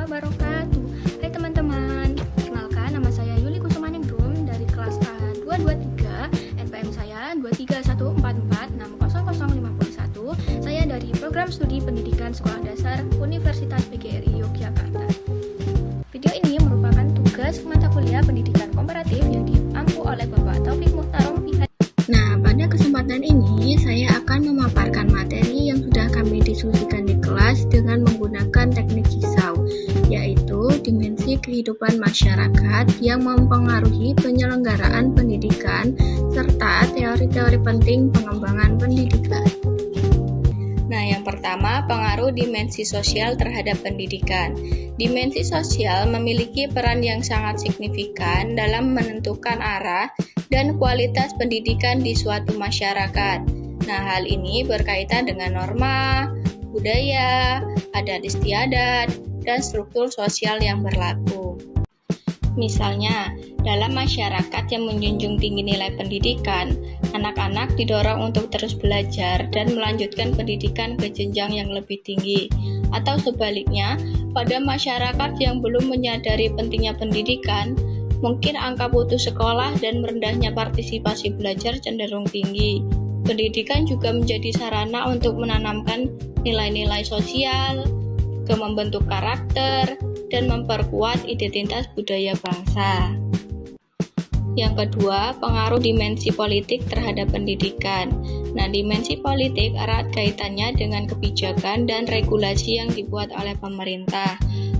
wabarakatuh. Hai teman-teman, perkenalkan nama saya Yuli Kusumaningrum dari kelas A223, NPM saya 23144600051. Saya dari Program Studi Pendidikan Sekolah Dasar Universitas PGRI Yogyakarta. Video ini merupakan tugas mata kuliah pendidikan komparatif yang diampu oleh Bapak Taufik Muhtarom PhD. Nah, pada kesempatan ini saya akan memaparkan materi yang sudah kami diskusikan di kelas dengan menggunakan teknik Jigsaw, yaitu dimensi kehidupan masyarakat yang mempengaruhi penyelenggaraan pendidikan serta teori-teori penting pengembangan pendidikan. Nah, yang pertama, pengaruh dimensi sosial terhadap pendidikan. Dimensi sosial memiliki peran yang sangat signifikan dalam menentukan arah dan kualitas pendidikan di suatu masyarakat. Nah, hal ini berkaitan dengan norma, budaya, adat istiadat, dan struktur sosial yang berlaku. Misalnya, dalam masyarakat yang menjunjung tinggi nilai pendidikan, anak-anak didorong untuk terus belajar dan melanjutkan pendidikan ke jenjang yang lebih tinggi. Atau sebaliknya, pada masyarakat yang belum menyadari pentingnya pendidikan, mungkin angka putus sekolah dan merendahnya partisipasi belajar cenderung tinggi. Pendidikan juga menjadi sarana untuk menanamkan nilai-nilai sosial, juga membentuk karakter, dan memperkuat identitas budaya bangsa. Yang kedua, pengaruh dimensi politik terhadap pendidikan. Nah, dimensi politik erat kaitannya dengan kebijakan dan regulasi yang dibuat oleh pemerintah.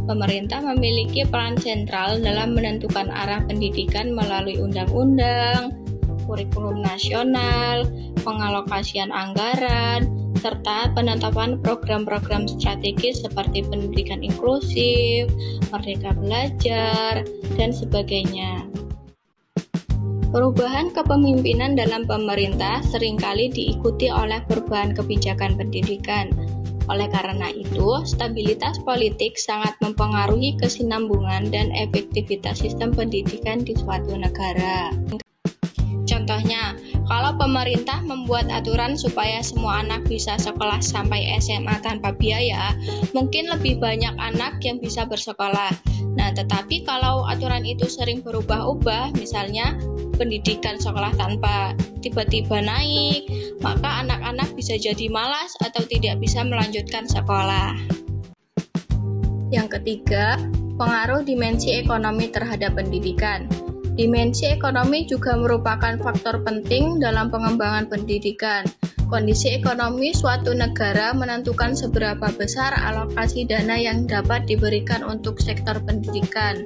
Pemerintah memiliki peran sentral dalam menentukan arah pendidikan melalui undang-undang, kurikulum nasional, pengalokasian anggaran, serta penetapan program-program strategis seperti pendidikan inklusif, merdeka belajar, dan sebagainya. Perubahan kepemimpinan dalam pemerintah seringkali diikuti oleh perubahan kebijakan pendidikan. Oleh karena itu, stabilitas politik sangat mempengaruhi kesinambungan dan efektivitas sistem pendidikan di suatu negara. Contohnya, kalau pemerintah membuat aturan supaya semua anak bisa sekolah sampai SMA tanpa biaya, mungkin lebih banyak anak yang bisa bersekolah. Nah, tetapi kalau aturan itu sering berubah-ubah, misalnya pendidikan sekolah tanpa tiba-tiba naik, maka anak-anak bisa jadi malas atau tidak bisa melanjutkan sekolah. Yang ketiga, pengaruh dimensi ekonomi terhadap pendidikan. Dimensi ekonomi juga merupakan faktor penting dalam pengembangan pendidikan. Kondisi ekonomi suatu negara menentukan seberapa besar alokasi dana yang dapat diberikan untuk sektor pendidikan.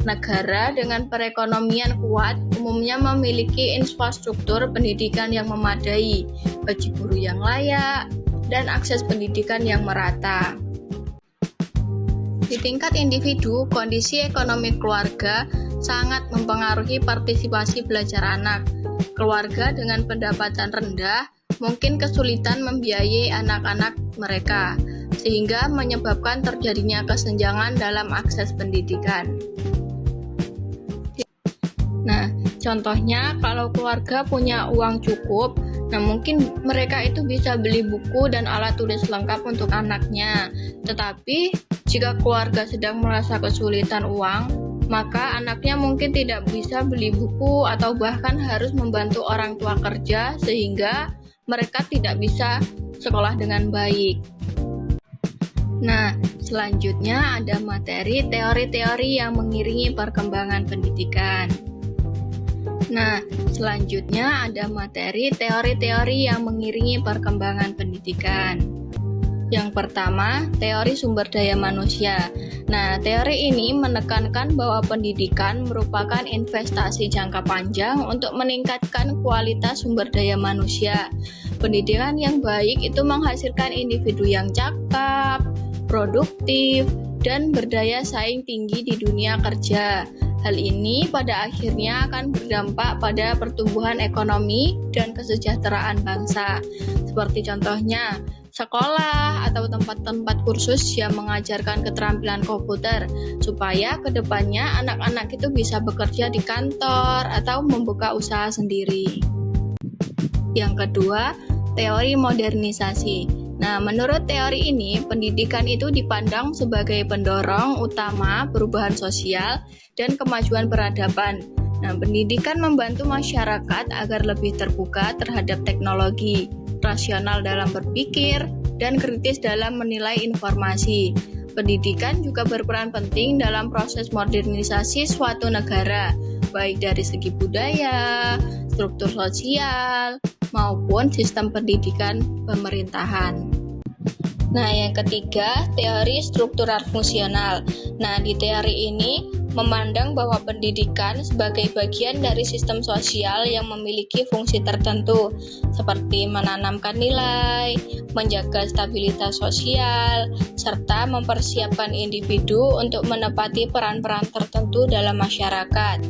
Negara dengan perekonomian kuat umumnya memiliki infrastruktur pendidikan yang memadai, gaji guru yang layak, dan akses pendidikan yang merata. Di tingkat individu, kondisi ekonomi keluarga sangat mempengaruhi partisipasi belajar anak. Keluarga dengan pendapatan rendah mungkin kesulitan membiayai anak-anak mereka, sehingga menyebabkan terjadinya kesenjangan dalam akses pendidikan. Nah, contohnya kalau keluarga punya uang cukup, nah mungkin mereka itu bisa beli buku dan alat tulis lengkap untuk anaknya. Tetapi jika keluarga sedang merasa kesulitan uang, maka anaknya mungkin tidak bisa beli buku atau bahkan harus membantu orang tua kerja sehingga mereka tidak bisa sekolah dengan baik. Nah, selanjutnya ada materi teori-teori yang mengiringi perkembangan pendidikan. Nah, selanjutnya ada materi teori-teori yang mengiringi perkembangan pendidikan. Yang pertama, teori sumber daya manusia. Nah, teori ini menekankan bahwa pendidikan merupakan investasi jangka panjang untuk meningkatkan kualitas sumber daya manusia. Pendidikan yang baik itu menghasilkan individu yang cakap, produktif, dan berdaya saing tinggi di dunia kerja. Hal ini pada akhirnya akan berdampak pada pertumbuhan ekonomi dan kesejahteraan bangsa. Seperti contohnya, sekolah atau tempat-tempat kursus yang mengajarkan keterampilan komputer, supaya kedepannya anak-anak itu bisa bekerja di kantor atau membuka usaha sendiri. Yang kedua, teori modernisasi. Nah, menurut teori ini, pendidikan itu dipandang sebagai pendorong utama perubahan sosial dan kemajuan peradaban. Nah, pendidikan membantu masyarakat agar lebih terbuka terhadap teknologi, rasional dalam berpikir, dan kritis dalam menilai informasi. Pendidikan juga berperan penting dalam proses modernisasi suatu negara, baik dari segi budaya, struktur sosial, maupun sistem pendidikan pemerintahan. Nah, yang ketiga, teori struktural fungsional. Nah, di teori ini memandang bahwa pendidikan sebagai bagian dari sistem sosial yang memiliki fungsi tertentu, seperti menanamkan nilai, menjaga stabilitas sosial, serta mempersiapkan individu untuk menepati peran-peran tertentu dalam masyarakat.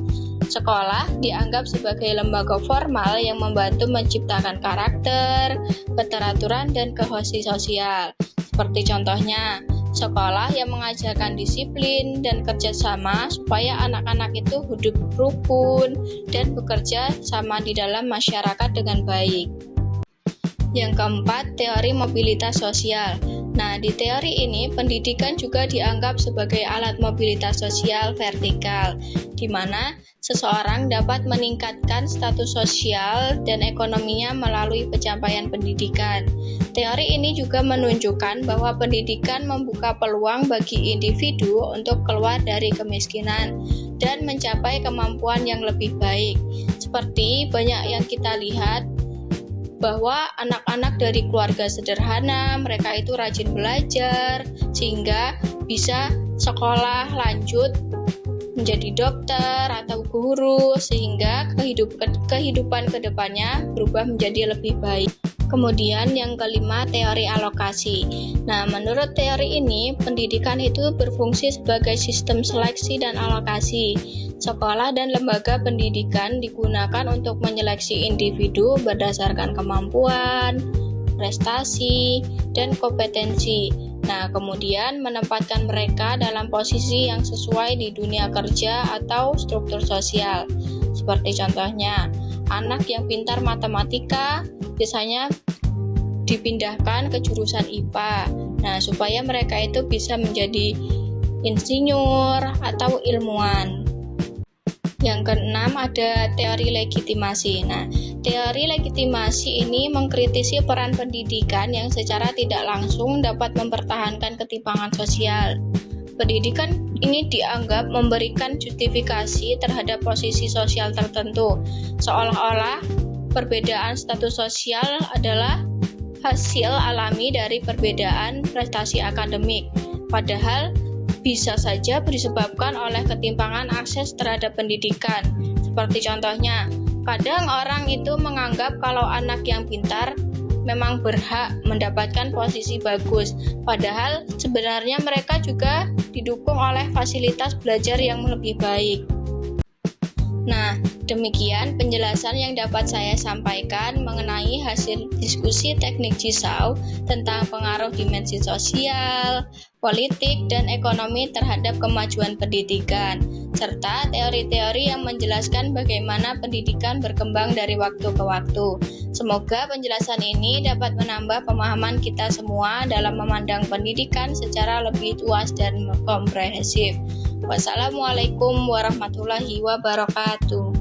Sekolah dianggap sebagai lembaga formal yang membantu menciptakan karakter, keteraturan, dan kohesi sosial. Seperti contohnya, sekolah yang mengajarkan disiplin dan kerjasama supaya anak-anak itu hidup rukun dan bekerja sama di dalam masyarakat dengan baik. Yang keempat, teori mobilitas sosial. Nah, di teori ini, pendidikan juga dianggap sebagai alat mobilitas sosial vertikal, di mana seseorang dapat meningkatkan status sosial dan ekonominya melalui pencapaian pendidikan. Teori ini juga menunjukkan bahwa pendidikan membuka peluang bagi individu untuk keluar dari kemiskinan dan mencapai kemampuan yang lebih baik. Seperti banyak yang kita lihat, bahwa anak-anak dari keluarga sederhana, mereka itu rajin belajar, sehingga bisa sekolah lanjut menjadi dokter atau guru, sehingga kehidupan kedepannya berubah menjadi lebih baik. Kemudian yang kelima, teori alokasi. Nah, menurut teori ini, pendidikan itu berfungsi sebagai sistem seleksi dan alokasi. Sekolah dan lembaga pendidikan digunakan untuk menyeleksi individu berdasarkan kemampuan, prestasi, dan kompetensi. Nah, kemudian menempatkan mereka dalam posisi yang sesuai di dunia kerja atau struktur sosial. Seperti contohnya, anak yang pintar matematika biasanya dipindahkan ke jurusan IPA. Nah, supaya mereka itu bisa menjadi insinyur atau ilmuwan. Yang keenam, ada teori legitimasi. Nah, teori legitimasi ini mengkritisi peran pendidikan yang secara tidak langsung dapat mempertahankan ketimpangan sosial. Pendidikan ini dianggap memberikan justifikasi terhadap posisi sosial tertentu, seolah-olah perbedaan status sosial adalah hasil alami dari perbedaan prestasi akademik, padahal bisa saja disebabkan oleh ketimpangan akses terhadap pendidikan. Seperti contohnya, kadang orang itu menganggap kalau anak yang pintar memang berhak mendapatkan posisi bagus, padahal sebenarnya mereka juga didukung oleh fasilitas belajar yang lebih baik. Nah, demikian penjelasan yang dapat saya sampaikan mengenai hasil diskusi teknik Jisau tentang pengaruh dimensi sosial, politik, dan ekonomi terhadap kemajuan pendidikan, serta teori-teori yang menjelaskan bagaimana pendidikan berkembang dari waktu ke waktu. Semoga penjelasan ini dapat menambah pemahaman kita semua dalam memandang pendidikan secara lebih luas dan komprehensif. Wassalamualaikum warahmatullahi wabarakatuh.